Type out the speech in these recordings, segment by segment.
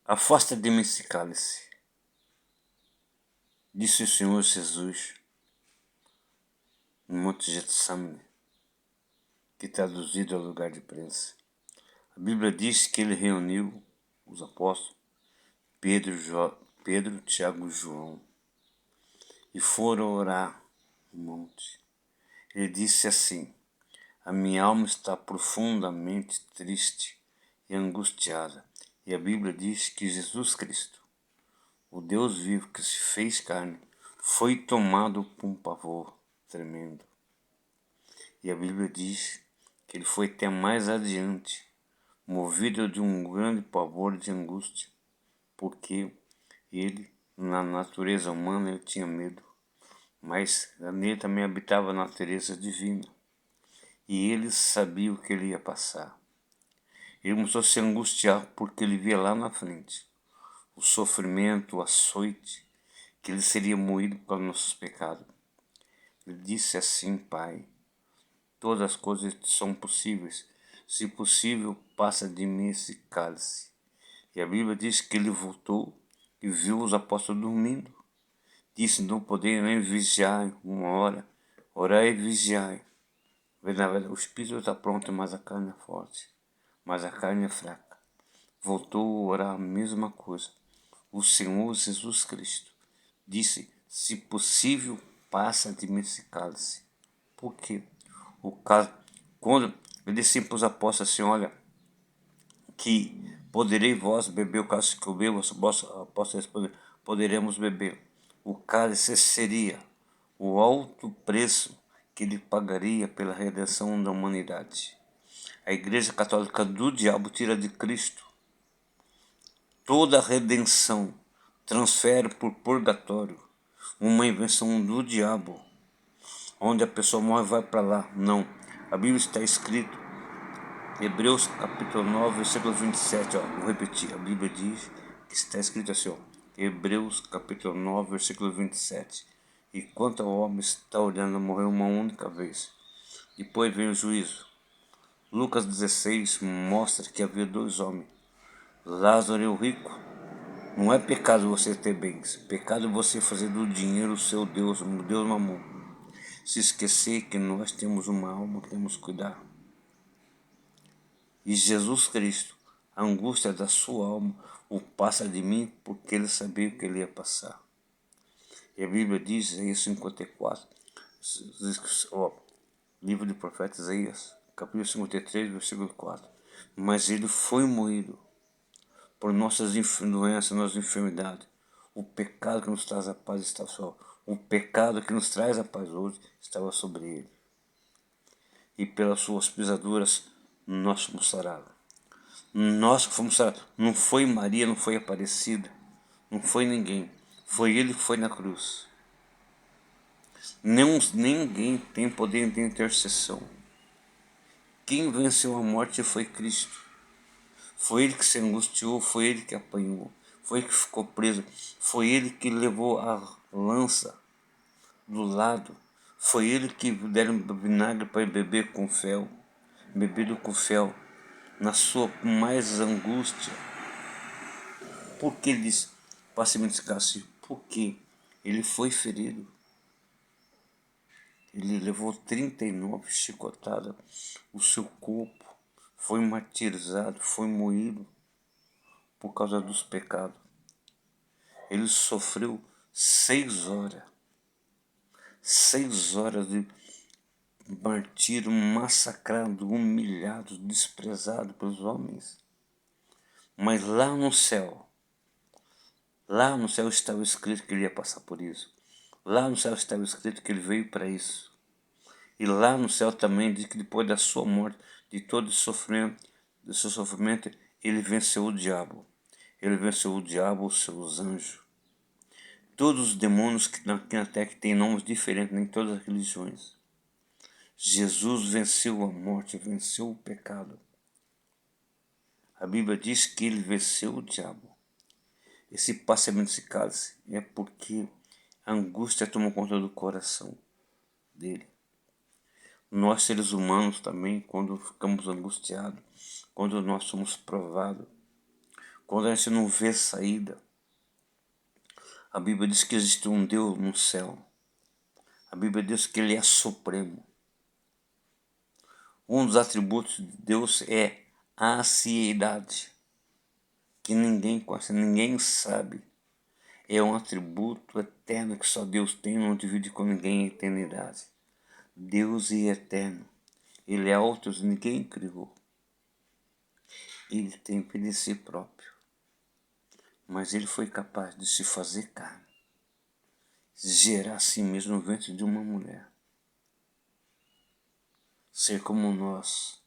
Afasta de mim esse cálice, disse o Senhor Jesus no Monte Getsamane, que traduzido é lugar de prensa. A Bíblia diz que ele reuniu os apóstolos, Pedro, Tiago e João, e foram orar no monte. Ele disse assim: a minha alma está profundamente triste e angustiada. E a Bíblia diz que Jesus Cristo, o Deus vivo que se fez carne, foi tomado por um pavor tremendo. E a Bíblia diz que ele foi até mais adiante, movido de um grande pavor de angústia, porque ele, na natureza humana, ele tinha medo, mas nele também habitava a natureza divina. E ele sabia o que ele ia passar. Ele começou a se angustiar porque ele via lá na frente o sofrimento, o açoite, que ele seria moído pelos nossos pecados. Ele disse assim: Pai, todas as coisas são possíveis. Se possível, passa de mim esse cálice. E a Bíblia diz que ele voltou e viu os apóstolos dormindo. Disse: não poderia nem vigiar uma hora. Orai e vigiai. Na verdade, o espírito está pronto, mas a carne é forte. Mas a carne é fraca. Voltou a orar a mesma coisa. O Senhor Jesus Cristo disse: se possível, passa de mim esse cálice. Por quê? O cálice, quando ele disse para os apóstolos assim: olha, que poderei vós beber o cálice que eu bebo, vós apóstolos responder, poderemos beber. O cálice seria o alto preço que ele pagaria pela redenção da humanidade. A Igreja Católica do diabo tira de Cristo toda a redenção, transfere por purgatório, uma invenção do diabo, onde a pessoa morre e vai para lá. Não, a Bíblia está escrito, Hebreus capítulo 9, versículo 27, vou repetir, a Bíblia diz que está escrito assim, Hebreus capítulo 9, versículo 27, e quanto ao homem está olhando morrer uma única vez, depois vem o juízo. Lucas 16 mostra que havia dois homens, Lázaro e o rico. Não é pecado você ter bens, pecado é você fazer do dinheiro o seu Deus, o Deus Mamon. Se esquecer que nós temos uma alma que temos que cuidar. E Jesus Cristo, a angústia da sua alma, o passa de mim porque ele sabia o que ele ia passar. E a Bíblia diz, Isaías 54, livro do profeta Isaías, capítulo 53, versículo 4. Mas ele foi moído por nossas doenças, nossas enfermidades. O pecado que nos traz a paz estava sobre ele. O pecado que nos traz a paz hoje estava sobre ele. E pelas suas pisaduras nós fomos sarados. Nós que fomos sarados. Não foi Maria, não foi Aparecida, não foi ninguém. Foi ele que foi na cruz. Ninguém tem poder de intercessão. Quem venceu a morte foi Cristo. Foi ele que se angustiou, foi ele que apanhou, foi ele que ficou preso, foi ele que levou a lança do lado, foi ele que deram vinagre para beber com fel, bebido com fel, na sua mais angústia. Por que ele disse, passe-me esse cálice? Porque ele foi ferido. Ele levou 39 chicotadas, o seu corpo foi martirizado, foi moído por causa dos pecados. Ele sofreu 6 horas. 6 horas de martírio, massacrado, humilhado, desprezado pelos homens. Mas lá no céu estava escrito que ele ia passar por isso. Lá no céu estava escrito que ele veio para isso. E lá no céu também diz que depois da sua morte, de todo o seu sofrimento, ele venceu o diabo. Ele venceu o diabo, os seus anjos. Todos os demônios que na Terra que têm nomes diferentes em todas as religiões. Jesus venceu a morte, venceu o pecado. A Bíblia diz que ele venceu o diabo. Esse passamento desse cálice é porque a angústia tomou conta do coração dele. Nós, seres humanos, também, quando ficamos angustiados, quando nós somos provados, quando a gente não vê saída, a Bíblia diz que existe um Deus no céu. A Bíblia diz que Ele é supremo. Um dos atributos de Deus é a anciidade, que ninguém conhece, ninguém sabe. É um atributo eterno que só Deus tem, não divide com ninguém a eternidade. Deus é eterno. Ele é alto, ninguém criou. Ele tem de si próprio. Mas ele foi capaz de se fazer carne, gerar a si mesmo no ventre de uma mulher, ser como nós,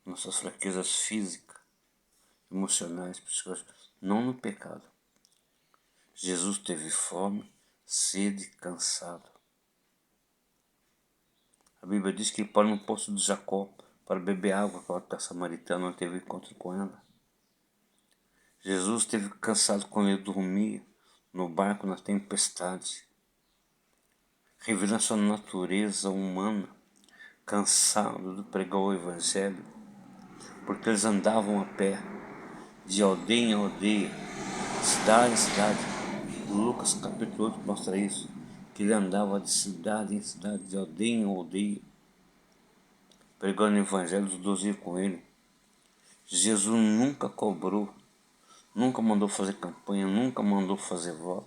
nossas fraquezas físicas, emocionais, psicológicas, não no pecado. Jesus teve fome, sede, cansado. A Bíblia diz que ele parou no poço de Jacó para beber água, que a samaritana não teve encontro com ela. Jesus esteve cansado quando ele dormia no barco na tempestade, revelando sua natureza humana, cansado de pregar o Evangelho, porque eles andavam a pé, de aldeia em aldeia, cidade em cidade. Lucas capítulo 8 mostra isso, que ele andava de cidade em cidade, de aldeia em aldeia, pregando o Evangelho, os 12 iam com ele. Jesus nunca cobrou, nunca mandou fazer campanha, nunca mandou fazer voto.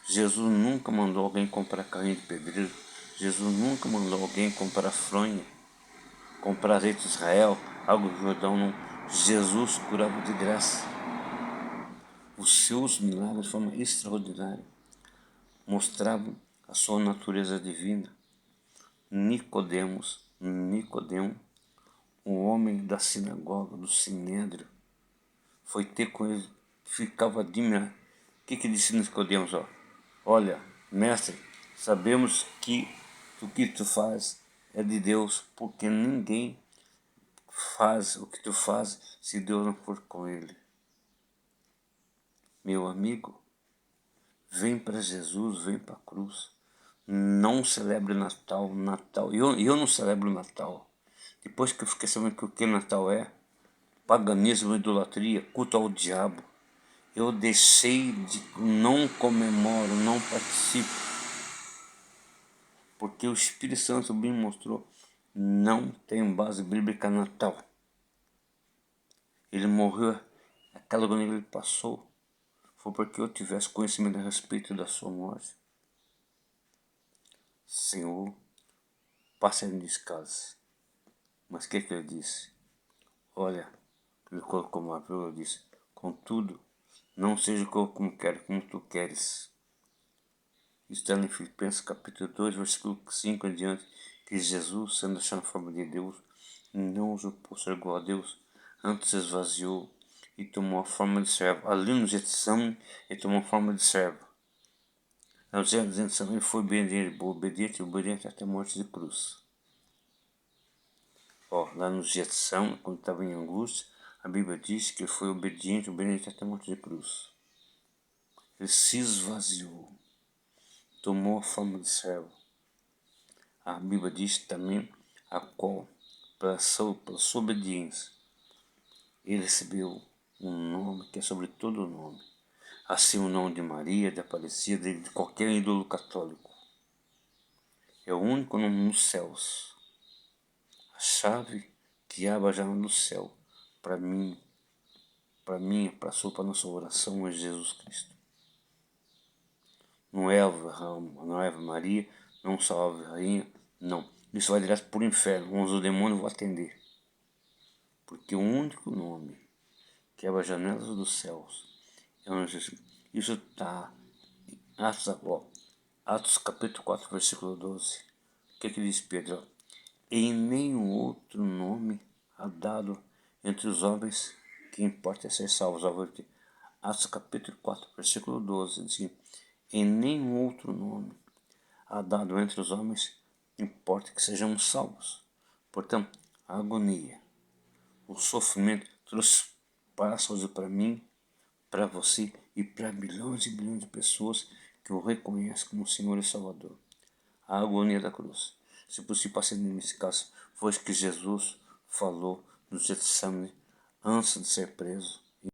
Jesus nunca mandou alguém comprar carrinho de pedreiro. Jesus nunca mandou alguém comprar fronha, comprar azeite de Israel, água do Jordão, não. Jesus curava de graça. Os seus milagres de forma extraordinária mostravam a sua natureza divina. Nicodemo, um homem da sinagoga, do Sinédrio, foi ter com ele, ficava admirado. O que disse Nicodemos? Olha, mestre, sabemos que o que tu faz é de Deus, porque ninguém faz o que tu faz se Deus não for com ele. Meu amigo, vem para Jesus, vem para a cruz. Não celebre Natal. Eu não celebro Natal. Depois que eu fiquei sabendo que o que Natal é, paganismo, idolatria, culto ao diabo, eu deixei de, não comemoro, não participo, porque o Espírito Santo me mostrou, não tem base bíblica Natal. Ele morreu, aquela agonia que ele passou, foi porque eu tivesse conhecimento a respeito da sua morte. Senhor, passe em descanso. Mas o que ele disse? Olha, ele colocou uma vírgula e disse, contudo, não seja como quero, como tu queres. Isso está em Filipenses capítulo 2, versículo 5 em diante, que Jesus, sendo achado na forma de Deus, não usurpou ser igual a Deus, antes se esvaziou e tomou a forma de servo. Ali no Getsemane, ele tomou a forma de servo. No Getsemane, ele foi obediente até a morte de cruz. Lá no Getsemane, quando estava em angústia, a Bíblia diz que ele foi obediente até a morte de cruz. Ele se esvaziou, tomou a forma de servo. A Bíblia diz também a qual, pela sua obediência, ele recebeu um nome que é sobre todo nome. Assim o nome de Maria, de Aparecida e de qualquer ídolo católico. É o único nome nos céus. A chave que abre a janela do céu para mim, para a nossa oração é Jesus Cristo. Não é Ave Maria, não salve Rainha, não. Isso vai direto para o inferno, onde os demônios vão atender. Porque o único nome que abre as janelas dos céus é o Jesus. Isso está em Atos capítulo 4, versículo 12. O que diz Pedro? Em nenhum outro nome há dado entre os homens que importa ser salvos. Atos capítulo 4, versículo 12 diz que em nenhum outro nome há dado entre os homens que importa que sejamos salvos. Portanto, a agonia, o sofrimento trouxe saúde para mim, para você e para milhões e bilhões de pessoas que o reconhecem como Senhor e Salvador. A agonia da cruz. Se possível, passe nesse caso, foi o que Jesus falou no Getsemane antes de ser preso.